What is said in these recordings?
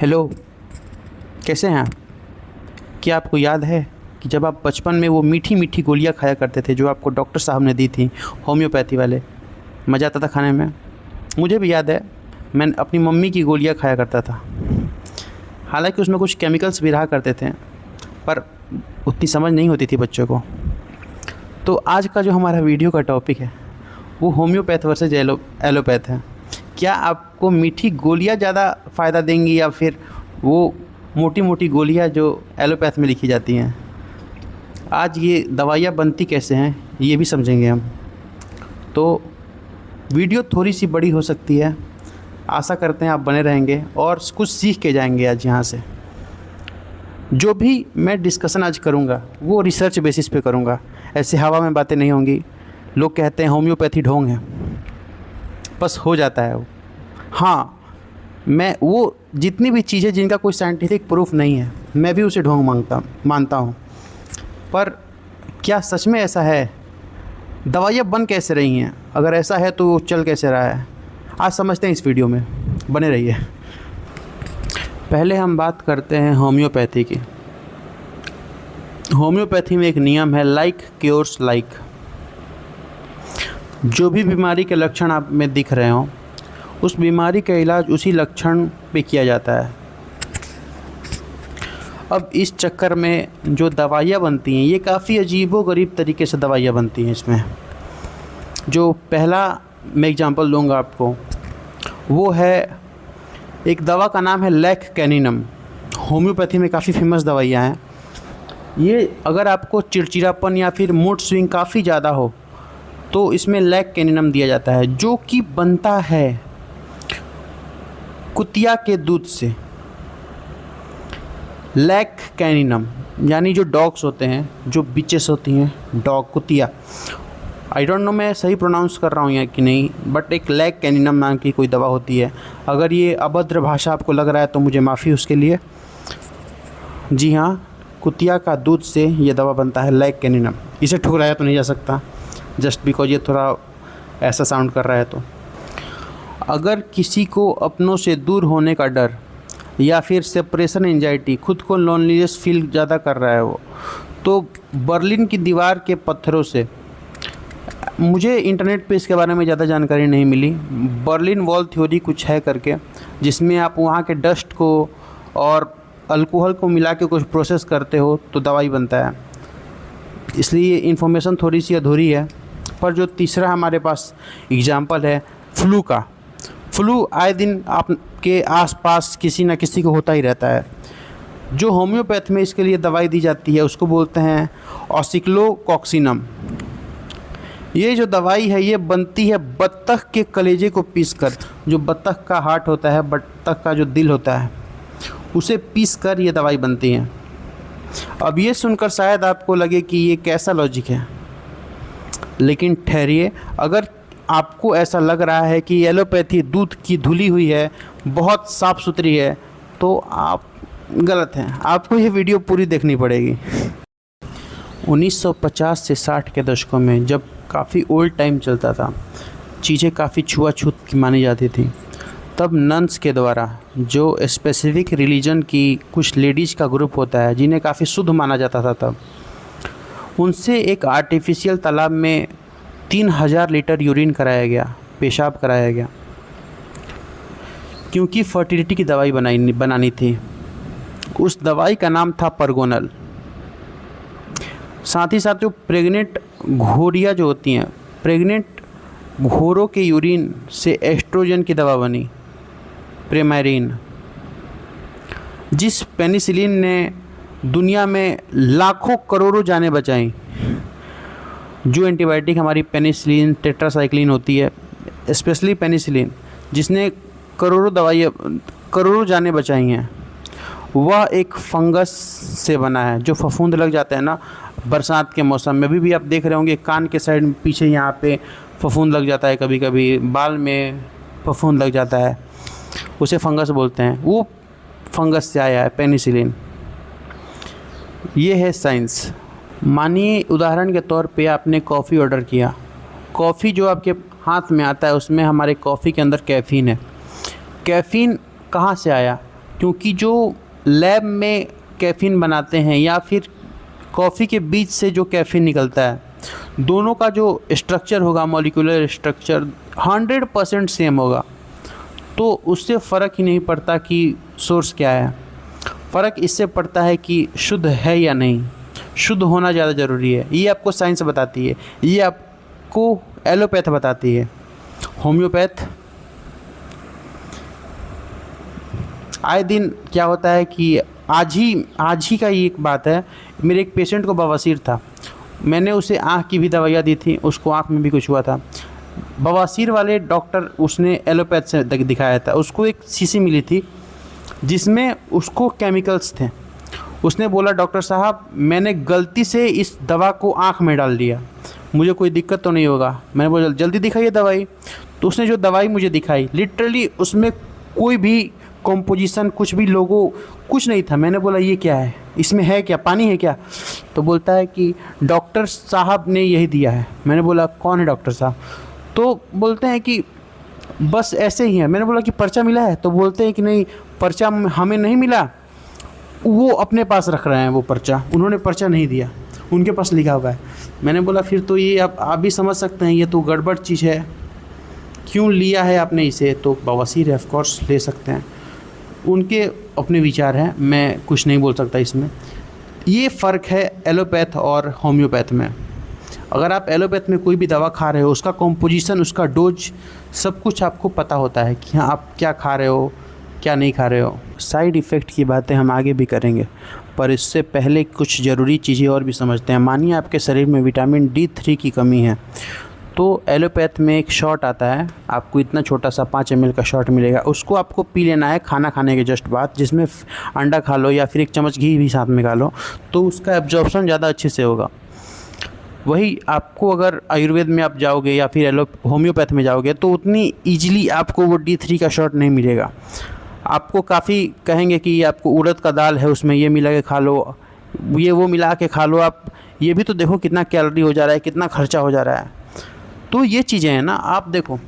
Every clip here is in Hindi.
हेलो, कैसे हैं आप? क्या आपको याद है कि जब आप बचपन में वो मीठी मीठी गोलियां खाया करते थे जो आपको डॉक्टर साहब ने दी थी, होम्योपैथी वाले? मज़ा आता था खाने में। मुझे भी याद है, मैं अपनी मम्मी की गोलियां खाया करता था। हालांकि उसमें कुछ केमिकल्स भी रहा करते थे, पर उतनी समझ नहीं होती थी बच्चों को। तो आज का जो हमारा वीडियो का टॉपिक है वो होम्योपैथ वर्सेज एलोपैथ है। क्या आपको मीठी गोलियां ज़्यादा फ़ायदा देंगी या फिर वो मोटी मोटी गोलियां जो एलोपैथ में लिखी जाती हैं? आज ये दवाइयाँ बनती कैसे हैं ये भी समझेंगे हम। तो वीडियो थोड़ी सी बड़ी हो सकती है, आशा करते हैं आप बने रहेंगे और कुछ सीख के जाएंगे आज यहाँ से। जो भी मैं डिस्कशन आज करूँगा वो रिसर्च बेसिस पे करूँगा, ऐसे हवा में बातें नहीं होंगी। लोग कहते हैं होम्योपैथी ढोंग है, बस हो जाता है वो। हाँ, मैं वो जितनी भी चीज़ें जिनका कोई साइंटिफिक प्रूफ नहीं है मैं भी उसे ढोंग मानता हूँ। पर क्या सच में ऐसा है? दवाइयाँ बन कैसे रही हैं? अगर ऐसा है तो चल कैसे रहा है? आज समझते हैं इस वीडियो में, बने रहिए। पहले हम बात करते हैं होम्योपैथी की। होम्योपैथी में एक नियम है, लाइक क्योर्स लाइक। जो भी बीमारी के लक्षण आप में दिख रहे हों, उस बीमारी का इलाज उसी लक्षण पे किया जाता है। अब इस चक्कर में जो दवाइयाँ बनती हैं ये काफ़ी अजीबोगरीब तरीके से दवाइयाँ बनती हैं। इसमें जो पहला मैं एग्जांपल दूंगा आपको, वो है एक दवा का नाम है लैक कैनिनम। होम्योपैथी में काफ़ी फेमस दवाइयाँ हैं ये। अगर आपको चिड़चिड़ापन या फिर मूड स्विंग काफ़ी ज़्यादा हो तो इसमें लैक कैनिनम दिया जाता है, जो कि बनता है कुतिया के दूध से। लैक कैनिनम यानी जो डॉग्स होते हैं, जो बिचेस होती हैं, डॉग कुतिया, आई डोंट नो मैं सही प्रोनाउंस कर रहा हूँ या कि नहीं, बट एक लैक कैनिनम नाम की कोई दवा होती है। अगर ये अभद्र भाषा आपको लग रहा है तो मुझे माफ़ी उसके लिए। जी हाँ, कुतिया का दूध से ये दवा बनता है, लैक कैनिनम। इसे ठुकराया तो नहीं जा सकता जस्ट बिकॉज ये थोड़ा ऐसा साउंड कर रहा है। तो अगर किसी को अपनों से दूर होने का डर या फिर सेपरेशन एंजाइटी, खुद को लोनलीनेस फील ज़्यादा कर रहा है वो, तो बर्लिन की दीवार के पत्थरों से, मुझे इंटरनेट पे इसके बारे में ज़्यादा जानकारी नहीं मिली, बर्लिन वॉल थ्योरी कुछ है करके, जिसमें आप वहाँ के डस्ट को और अल्कोहल को मिला के कुछ प्रोसेस करते हो तो दवाई बनता है। इसलिए इन्फॉर्मेशन थोड़ी सी अधूरी है। पर जो तीसरा हमारे पास एग्जाम्पल है फ्लू का। फ्लू आए दिन आपके आसपास किसी न किसी को होता ही रहता है। जो होम्योपैथ में इसके लिए दवाई दी जाती है उसको बोलते हैं ऑसिक्लोकॉक्सिनम। ये जो दवाई है ये बनती है बत्तख के कलेजे को पीसकर। जो बत्तख का हार्ट होता है, बत्तख का जो दिल होता है, उसे पीसकर ये दवाई बनती है। अब ये सुनकर शायद आपको लगे कि ये कैसा लॉजिक है, लेकिन ठहरिए। अगर आपको ऐसा लग रहा है कि एलोपैथी दूध की धुली हुई है, बहुत साफ़ सुथरी है, तो आप गलत हैं। आपको ये वीडियो पूरी देखनी पड़ेगी। 1950 से 60 के दशकों में जब काफ़ी ओल्ड टाइम चलता था, चीज़ें काफ़ी छुआछूत की मानी जाती थी, तब नन्स के द्वारा, जो स्पेसिफिक रिलीजन की कुछ लेडीज़ का ग्रुप होता है जिन्हें काफ़ी शुद्ध माना जाता था, तब उनसे एक आर्टिफिशियल तालाब में 3000 लीटर यूरिन कराया गया, पेशाब कराया गया, क्योंकि फर्टिलिटी की दवाई बनानी थी। उस दवाई का नाम था परगोनल। साथ ही साथ जो प्रेग्नेंट घोड़ियाँ जो होती हैं, प्रेग्नेंट घोड़ों के यूरिन से एस्ट्रोजन की दवा बनी, प्रेमाइरिन। जिस पेनिसिलिन ने दुनिया में लाखों करोड़ों जानें बचाई। जो एंटीबायोटिक हमारी पेनिसिलिन, टेट्रासाइक्लिन होती है, स्पेशली पेनिसिलिन, जिसने करोड़ों जानें बचाई हैं, वह एक फंगस से बना है जो फफूंद लग जाता है ना बरसात के मौसम में। अभी भी आप देख रहे होंगे कान के साइड पीछे यहाँ पे फफूंद लग जाता है, कभी कभी बाल में फफूंद लग जाता है, उसे फंगस बोलते हैं। वो फंगस से आया है पेनिसिलिन। ये है साइंस। मानिए उदाहरण के तौर पे आपने कॉफ़ी ऑर्डर किया। कॉफ़ी जो आपके हाथ में आता है उसमें हमारे कॉफ़ी के अंदर कैफ़ीन है। कैफ़ीन कहाँ से आया? क्योंकि जो लैब में कैफ़ीन बनाते हैं या फिर कॉफ़ी के बीज से जो कैफ़ीन निकलता है, दोनों का जो स्ट्रक्चर होगा, मॉलिक्यूलर स्ट्रक्चर 100% सेम होगा। तो उससे फ़र्क ही नहीं पड़ता कि सोर्स क्या है, फ़र्क इससे पड़ता है कि शुद्ध है या नहीं। शुद्ध होना ज़्यादा ज़रूरी है। ये आपको साइंस बताती है, ये आपको एलोपैथ बताती है। होम्योपैथ आए दिन क्या होता है कि आज ही का ये एक बात है, मेरे एक पेशेंट को बवासीर था। मैंने उसे आँख की भी दवाइयाँ दी थी, उसको आँख में भी कुछ हुआ था। बवासीर वाले डॉक्टर उसने एलोपैथ से दिखाया था। उसको एक शीशी मिली थी जिसमें उसको केमिकल्स थे। उसने बोला, डॉक्टर साहब मैंने गलती से इस दवा को आँख में डाल दिया, मुझे कोई दिक्कत तो नहीं होगा। मैंने बोला जल्दी दिखाइए दवाई। तो उसने जो दवाई मुझे दिखाई, लिटरली उसमें कोई भी कॉम्पोजिशन, कुछ भी लोगो कुछ नहीं था। मैंने बोला ये क्या है, इसमें है क्या, पानी है क्या? तो बोलता है कि डॉक्टर साहब ने यही दिया है। मैंने बोला कौन है डॉक्टर साहब? तो बोलते हैं कि बस ऐसे ही है। मैंने बोला कि पर्चा मिला है? तो बोलते हैं कि नहीं, पर्चा हमें नहीं मिला, वो अपने पास रख रहे हैं वो पर्चा, उन्होंने पर्चा नहीं दिया, उनके पास लिखा हुआ है। मैंने बोला फिर तो ये आप भी समझ सकते हैं, ये तो गड़बड़ चीज़ है, क्यों लिया है आपने इसे? तो बवासीर है, ऑफ कोर्स ले सकते हैं, उनके अपने विचार हैं, मैं कुछ नहीं बोल सकता इसमें। ये फ़र्क है एलोपैथ और होम्योपैथ में। अगर आप एलोपैथ में कोई भी दवा खा रहे हो, उसका कॉम्पोजिशन, उसका डोज, सब कुछ आपको पता होता है कि हाँ आप क्या खा रहे हो, क्या नहीं खा रहे हो। साइड इफ़ेक्ट की बातें हम आगे भी करेंगे, पर इससे पहले कुछ ज़रूरी चीज़ें और भी समझते हैं। मानिए आपके शरीर में विटामिन D3 की कमी है, तो एलोपैथ में एक शॉट आता है, आपको इतना छोटा सा 5 ml का शॉट मिलेगा, उसको आपको पी लेना है खाना खाने के जस्ट बाद, जिसमें अंडा खा लो या फिर 1 चम्मच घी भी साथ में खा लो, तो उसका एब्जॉर्प्शन ज़्यादा अच्छे से होगा। वही आपको अगर आयुर्वेद में आप जाओगे या फिर होम्योपैथ में जाओगे तो उतनी ईजिली आपको वो D3 का शॉट नहीं मिलेगा। आपको काफ़ी कहेंगे कि ये आपको उड़द का दाल है, उसमें ये मिला के खा लो, ये वो मिला के खा लो, आप ये भी तो देखो कितना कैलोरी हो जा रहा है, कितना खर्चा हो जा रहा है। तो ये चीज़ें हैं ना, आप देखो,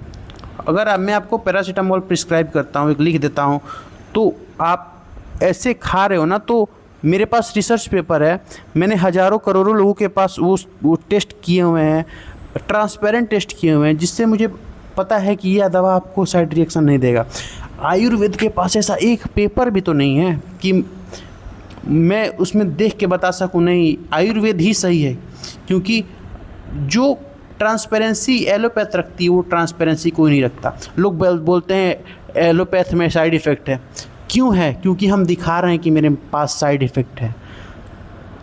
अगर मैं आपको पैरासीटामोल प्रिस्क्राइब करता हूँ, एक लिख देता हूँ, तो आप ऐसे खा रहे हो ना, तो मेरे पास रिसर्च पेपर है, मैंने हज़ारों करोड़ों लोगों के पास वो टेस्ट किए हुए हैं, ट्रांसपेरेंट टेस्ट किए हुए हैं, जिससे मुझे पता है कि यह दवा आपको साइड रिएक्शन नहीं देगा। आयुर्वेद के पास ऐसा एक पेपर भी तो नहीं है कि मैं उसमें देख के बता सकूं नहीं आयुर्वेद ही सही है, क्योंकि जो ट्रांसपेरेंसी एलोपैथ रखती है वो ट्रांसपेरेंसी कोई नहीं रखता। लोग बोलते हैं एलोपैथ में साइड इफ़ेक्ट है, क्यों है? क्योंकि हम दिखा रहे हैं कि मेरे पास साइड इफ़ेक्ट है।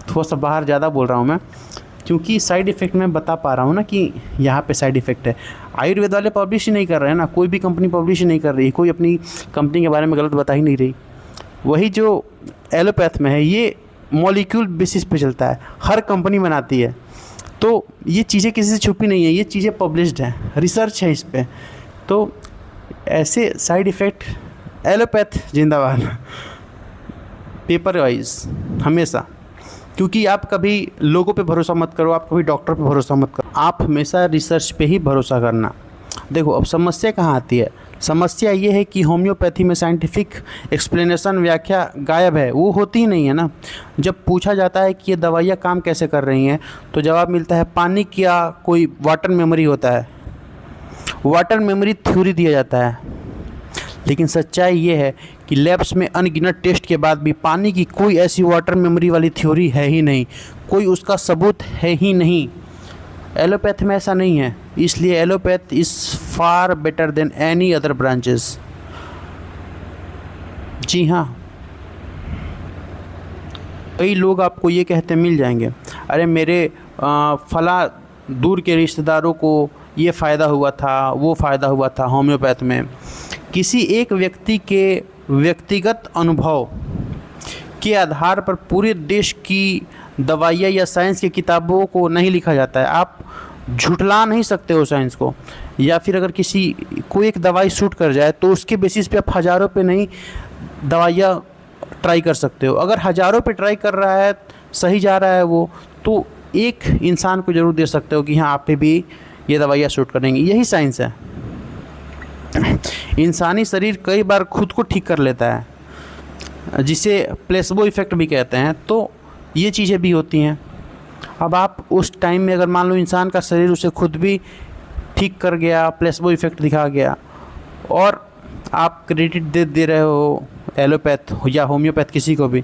थोड़ा सा बाहर ज़्यादा बोल रहा हूँ मैं, क्योंकि साइड इफ़ेक्ट मैं बता पा रहा हूँ ना कि यहाँ पे साइड इफ़ेक्ट है। आयुर्वेद वाले पब्लिश ही नहीं कर रहे हैं ना, कोई भी कंपनी पब्लिश ही नहीं कर रही, कोई अपनी कंपनी के बारे में गलत बता ही नहीं रही। वही जो एलोपैथ में है ये मॉलिक्यूल बेसिस पे चलता है, हर कंपनी बनाती है, तो ये चीज़ें किसी से छुपी नहीं है, ये चीज़ें पब्लिश्ड हैं, रिसर्च है इस पे। तो ऐसे साइड इफ़ेक्ट, एलोपैथ जिंदाबाद पेपर वाइज हमेशा, क्योंकि आप कभी लोगों पे भरोसा मत करो, आप कभी डॉक्टर पे भरोसा मत करो, आप हमेशा रिसर्च पे ही भरोसा करना। देखो अब समस्या कहाँ आती है, समस्या ये है कि होम्योपैथी में साइंटिफिक एक्सप्लेनेशन, व्याख्या गायब है, वो होती ही नहीं है ना। जब पूछा जाता है कि ये दवाइयाँ काम कैसे कर रही हैं, तो जवाब मिलता है पानी का कोई वाटर मेमोरी होता है, वाटर मेमोरी थ्योरी दिया जाता है। लेकिन सच्चाई ये है कि लैब्स में अनगिनत टेस्ट के बाद भी पानी की कोई ऐसी वाटर मेमोरी वाली थ्योरी है ही नहीं, कोई उसका सबूत है ही नहीं। एलोपैथ में ऐसा नहीं है, इसलिए allopath is far better than any other branches. जी हाँ, कई लोग आपको ये कहते मिल जाएंगे, अरे मेरे फला दूर के रिश्तेदारों को ये फ़ायदा हुआ था, वो फ़ायदा हुआ था होम्योपैथ में। किसी एक व्यक्ति के व्यक्तिगत अनुभव के आधार पर पूरे देश की दवाइयाँ या साइंस की किताबों को नहीं लिखा जाता है। आप झुठला नहीं सकते हो साइंस को, या फिर अगर किसी को एक दवाई सूट कर जाए तो उसके बेसिस पे आप हज़ारों पे नहीं दवाइयाँ ट्राई कर सकते हो। अगर हज़ारों पे ट्राई कर रहा है, सही जा रहा है वो, तो एक इंसान को ज़रूर दे सकते हो कि हाँ आप पे भी ये दवाइयाँ सूट करेंगी। यही साइंस है। इंसानी शरीर कई बार खुद को ठीक कर लेता है, जिसे प्लेसबो इफ़ेक्ट भी कहते हैं। तो ये चीज़ें भी होती हैं। अब आप उस टाइम में अगर मान लो इंसान का शरीर उसे खुद भी ठीक कर गया, प्लेसबो इफ़ेक्ट दिखा गया, और आप क्रेडिट दे रहे हो एलोपैथ या होम्योपैथ किसी को भी।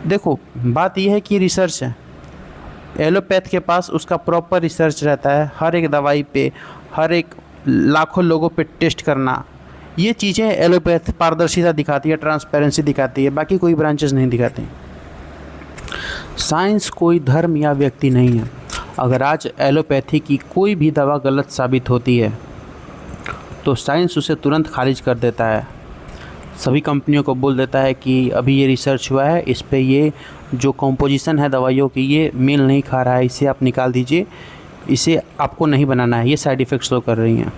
देखो बात यह है कि रिसर्च है, एलोपैथ के पास उसका प्रॉपर रिसर्च रहता है, हर एक दवाई पे, हर एक लाखों लोगों पे टेस्ट करना। ये चीज़ें एलोपैथ पारदर्शिता दिखाती है, ट्रांसपेरेंसी दिखाती है, बाकी कोई ब्रांचेस नहीं दिखाती। साइंस कोई धर्म या व्यक्ति नहीं है। अगर आज एलोपैथी की कोई भी दवा गलत साबित होती है तो साइंस उसे तुरंत खारिज कर देता है। सभी कंपनियों को बोल देता है कि अभी ये रिसर्च हुआ है, इस पे ये जो कॉम्पोजिशन है दवाइयों की ये मेल नहीं खा रहा है, इसे आप निकाल दीजिए, इसे आपको नहीं बनाना है, ये साइड इफ़ेक्ट्स शो कर रही हैं।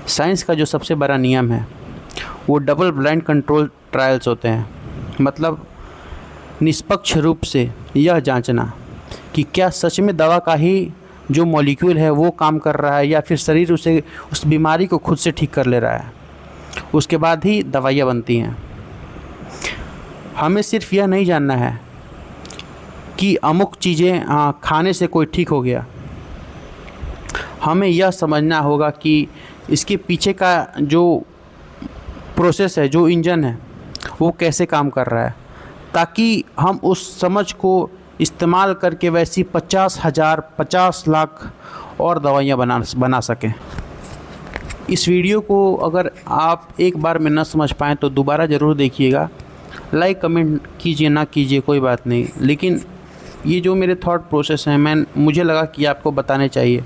साइंस का जो सबसे बड़ा नियम है वो डबल ब्लाइंड कंट्रोल ट्रायल्स होते हैं। मतलब निष्पक्ष रूप से यह जांचना कि क्या सच में दवा का ही जो मॉलिक्यूल है वो काम कर रहा है या फिर शरीर उसे उस बीमारी को खुद से ठीक कर ले रहा है। उसके बाद ही दवाइयाँ बनती हैं। हमें सिर्फ यह नहीं जानना है कि अमुक चीज़ें खाने से कोई ठीक हो गया। हमें यह समझना होगा कि इसके पीछे का जो प्रोसेस है, जो इंजन है, वो कैसे काम कर रहा है, ताकि हम उस समझ को इस्तेमाल करके वैसी 50,000 50 लाख और दवाइयाँ बना सकें। इस वीडियो को अगर आप एक बार में न समझ पाएँ तो दोबारा ज़रूर देखिएगा। लाइक कमेंट कीजिए ना कीजिए कोई बात नहीं, लेकिन ये जो मेरे थॉट प्रोसेस हैं मुझे लगा कि आपको बताने चाहिए,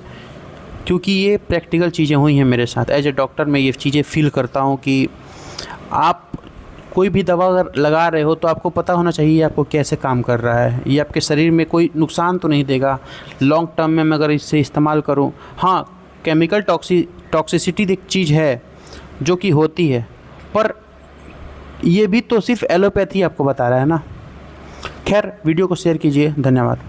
क्योंकि ये प्रैक्टिकल चीज़ें हुई हैं मेरे साथ। एज ए डॉक्टर मैं ये चीज़ें फील करता हूँ कि आप कोई भी दवा अगर लगा रहे हो तो आपको पता होना चाहिए आपको कैसे काम कर रहा है, ये आपके शरीर में कोई नुकसान तो नहीं देगा लॉन्ग टर्म में मैं अगर इसे इस्तेमाल करूँ। हाँ, केमिकल टॉक्सिसिटी एक चीज़ है जो कि होती है, पर ये भी तो सिर्फ एलोपैथी आपको बता रहा है ना। खैर, वीडियो को शेयर कीजिए। धन्यवाद।